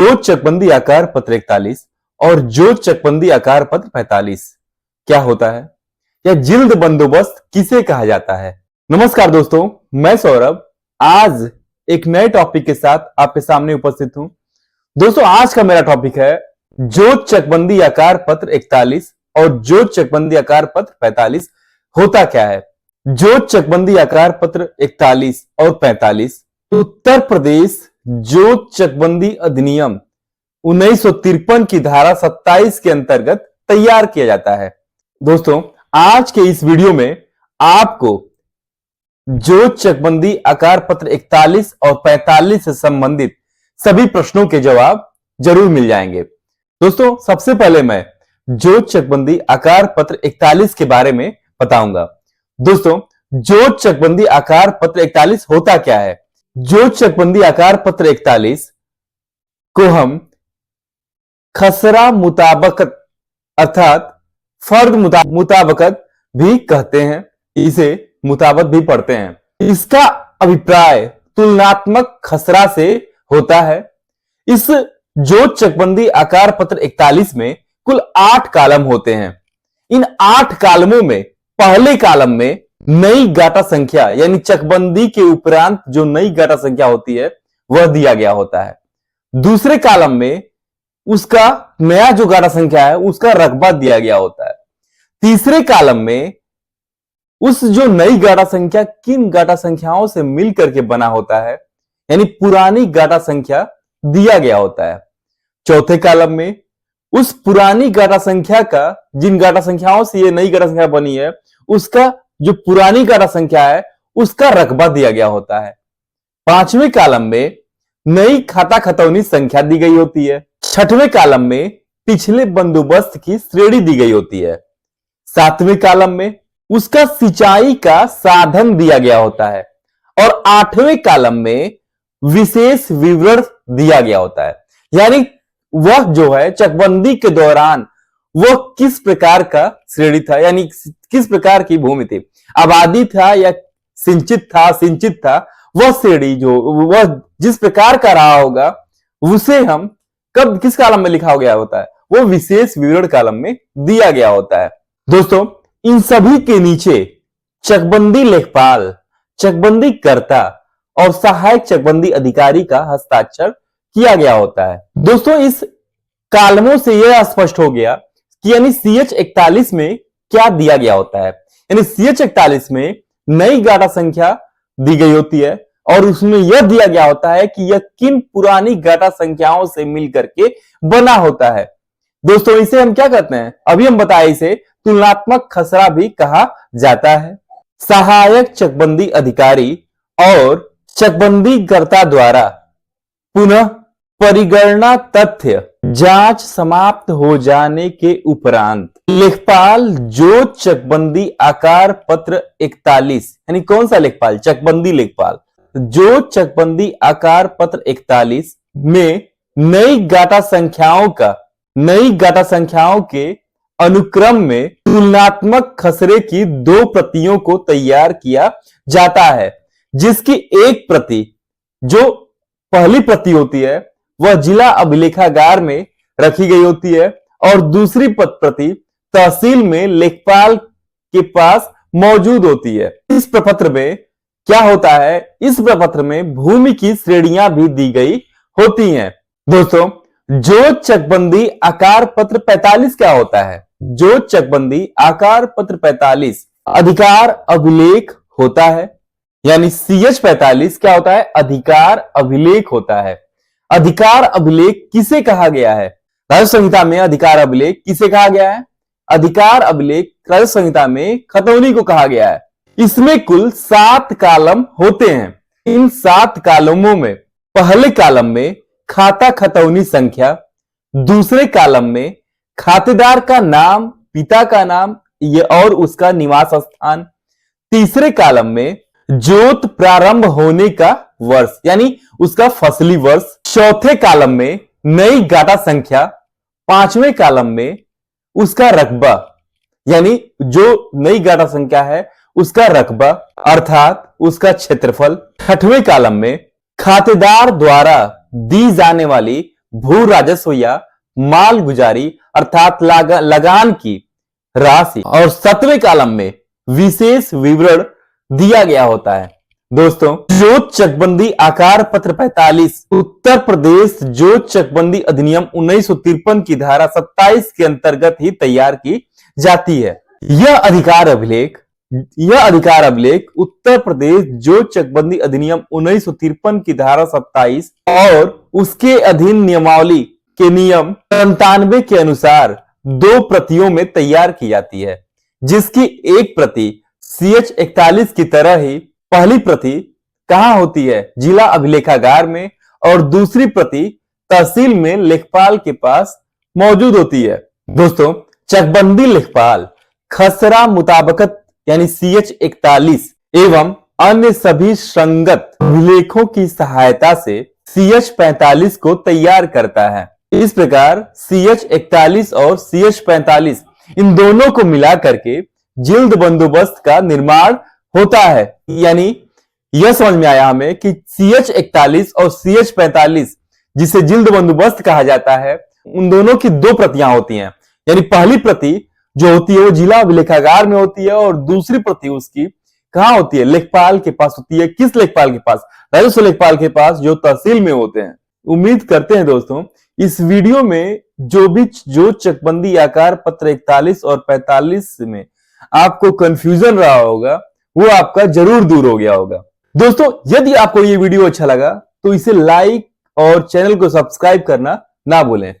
जोत चकबंदी आकार पत्र 41 और जोत चकबंदी आकार पत्र 45 क्या होता है या जिल्द बंदोबस्त किसे कहा जाता है। नमस्कार दोस्तों, मैं सौरभ आज एक नए टॉपिक के साथ आपके सामने उपस्थित हूं। दोस्तों, आज का मेरा टॉपिक है जोत चकबंदी आकार पत्र 41 और जोत चकबंदी आकार पत्र 45 होता क्या है। जोत चकबंदी आकार पत्र 41 और 45 उत्तर प्रदेश जोत चकबंदी अधिनियम 1953 की धारा 27 के अंतर्गत तैयार किया जाता है। दोस्तों, आज के इस वीडियो में आपको जोत चकबंदी आकार पत्र 41 और 45 से संबंधित सभी प्रश्नों के जवाब जरूर मिल जाएंगे। दोस्तों, सबसे पहले मैं जोत चकबंदी आकार पत्र 41 के बारे में बताऊंगा। दोस्तों, जोत चकबंदी आकार पत्र 41 होता क्या है। जोत चकबंदी आकार पत्र 41 को हम खसरा मुताबकत अर्थात फर्द मुताबकत भी कहते हैं, इसे मुताबत भी पढ़ते हैं। इसका अभिप्राय तुलनात्मक खसरा से होता है। इस जोत चकबंदी आकार पत्र 41 में कुल 8 कॉलम होते हैं। इन 8 कॉलमों में पहले कॉलम में नई गाटा संख्या यानी चकबंदी के उपरांत जो नई गाटा संख्या होती है वह दिया गया होता है। दूसरे कॉलम में उसका नया जो गाटा संख्या है उसका रकबा दिया गया होता है। तीसरे कॉलम में उस जो नई गाटा संख्या किन गाटा संख्याओं से मिलकर के बना होता है यानी पुरानी गाटा संख्या दिया गया होता है। चौथे कॉलम में उस पुरानी गाटा संख्या का जिन गाटा संख्याओं से ये नई गाटा संख्या बनी है उसका जो पुरानी गाटा संख्या है उसका रकबा दिया गया होता है। पांचवें कॉलम में नई खाता खतौनी संख्या दी गई होती है। छठवें कॉलम में पिछले बंदोबस्त की श्रेणी दी गई होती है। सातवें कॉलम में उसका सिंचाई का साधन दिया गया होता है और आठवें कॉलम में विशेष विवरण दिया गया होता है यानी वह जो है चकबंदी के दौरान वह किस प्रकार का श्रेणी था यानी किस प्रकार की भूमि थी, आबादी था या सिंचित था, वह श्रेणी जो वह जिस प्रकार का रहा होगा उसे हम कब किस कॉलम में लिखा गया होता है वो विशेष विवरण कॉलम में दिया गया होता है। दोस्तों, इन सभी के नीचे चकबंदी लेखपाल, चकबंदी कर्ता और सहायक चकबंदी अधिकारी का हस्ताक्षर किया गया होता है। दोस्तों, इस कॉलमों से यह स्पष्ट हो गया कि यानी CH 41 में क्या दिया गया होता है। यानी CH 41 में नई गाटा संख्या दी गई होती है और उसमें यह दिया गया होता है कि यह किन पुरानी गाटा संख्याओं से मिलकर के बना होता है। दोस्तों, इसे हम क्या कहते हैं, अभी हम बताए, इसे तुलनात्मक खसरा भी कहा जाता है। सहायक चकबंदी अधिकारी और चकबंदी कर्ता द्वारा पुनः परिगणना तथ्य जांच समाप्त हो जाने के उपरांत लेखपाल जोत चकबंदी आकार पत्र 41 यानी कौन सा लेखपाल, चकबंदी लेखपाल, जोत चकबंदी आकार पत्र 41 में नई गाटा संख्याओं के अनुक्रम में तुलनात्मक खसरे की 2 प्रतियों को तैयार किया जाता है, जिसकी एक प्रति जो पहली प्रति होती है वह जिला अभिलेखागार में रखी गई होती है और दूसरी प्रति तहसील में लेखपाल के पास मौजूद होती है। इस प्रपत्र में क्या होता है, इस प्रपत्र में भूमि की श्रेणियां भी दी गई होती हैं। दोस्तों, जोत चकबंदी आकार पत्र 45 क्या होता है। जोत चकबंदी आकार पत्र 45 अधिकार अभिलेख होता है यानी CH 45 क्या होता है, अधिकार अभिलेख होता है। अधिकार अभिलेख किसे कहा गया है, राजस्व संहिता में अधिकार अभिलेख किसे कहा गया है, अधिकार अभिलेख राजस्व संहिता में खतौनी को कहा गया है। इसमें कुल 7 कॉलम होते हैं। इन 7 कॉलमों में पहले कॉलम में खाता खतौनी संख्या, दूसरे कॉलम में खातेदार का नाम, पिता का नाम और उसका निवास स्थान, तीसरे कॉलम में जोत प्रारंभ होने का वर्ष यानी उसका फसली वर्ष, चौथे कॉलम में नई गाटा संख्या, पांचवें कॉलम में उसका रकबा यानी जो नई गाटा संख्या है उसका रकबा अर्थात उसका क्षेत्रफल, छठवें कॉलम में खातेदार द्वारा दी जाने वाली भू राजस्व या माल गुजारी अर्थात लगान की राशि और 7वें कॉलम में विशेष विवरण दिया गया होता है। दोस्तों, जोत चकबंदी आकार पत्र 45 उत्तर प्रदेश जोत चकबंदी अधिनियम 1953 की धारा 27 के अंतर्गत ही तैयार की जाती है। यह अधिकार अभिलेख उत्तर प्रदेश जोत चकबंदी अधिनियम 1953 की धारा 27 और उसके अधीन नियमावली के नियम 97 के अनुसार 2 प्रतियों में तैयार की जाती है, जिसकी एक प्रति CH 41 की तरह ही पहली प्रति कहां होती है? जिला अभिलेखागार में, और दूसरी प्रति तहसील में लेखपाल के पास मौजूद होती है। दोस्तों, चकबंदी लेखपाल खसरा मुताबकत यानी CH 41 एवं अन्य सभी संगत अभिलेखों की सहायता से CH 45 को तैयार करता है। इस प्रकार CH 41 और CH 45 इन दोनों को मिला करके जिल्द बंदोबस्त का निर्माण होता है। यानी यह समझ में आया हमें कि CH 41 और CH 45 जिसे जिल्द बंदोबस्त कहा जाता है, उन दोनों की 2 प्रतियां होती हैं। यानी पहली प्रति जो होती है वो जिला अभिलेखागार में होती है और दूसरी प्रति उसकी कहां होती है? लेखपाल के पास होती है। किस लेखपाल के पास? राजस्व लेखपाल के पास, जो तहसील में होते हैं। उम्मीद करते हैं दोस्तों इस वीडियो में जो चकबंदी आकार पत्र 41 और 45 में आपको कंफ्यूजन रहा होगा वो आपका जरूर दूर हो गया होगा। दोस्तों, यदि आपको ये वीडियो अच्छा लगा तो इसे लाइक और चैनल को सब्सक्राइब करना ना भूलें।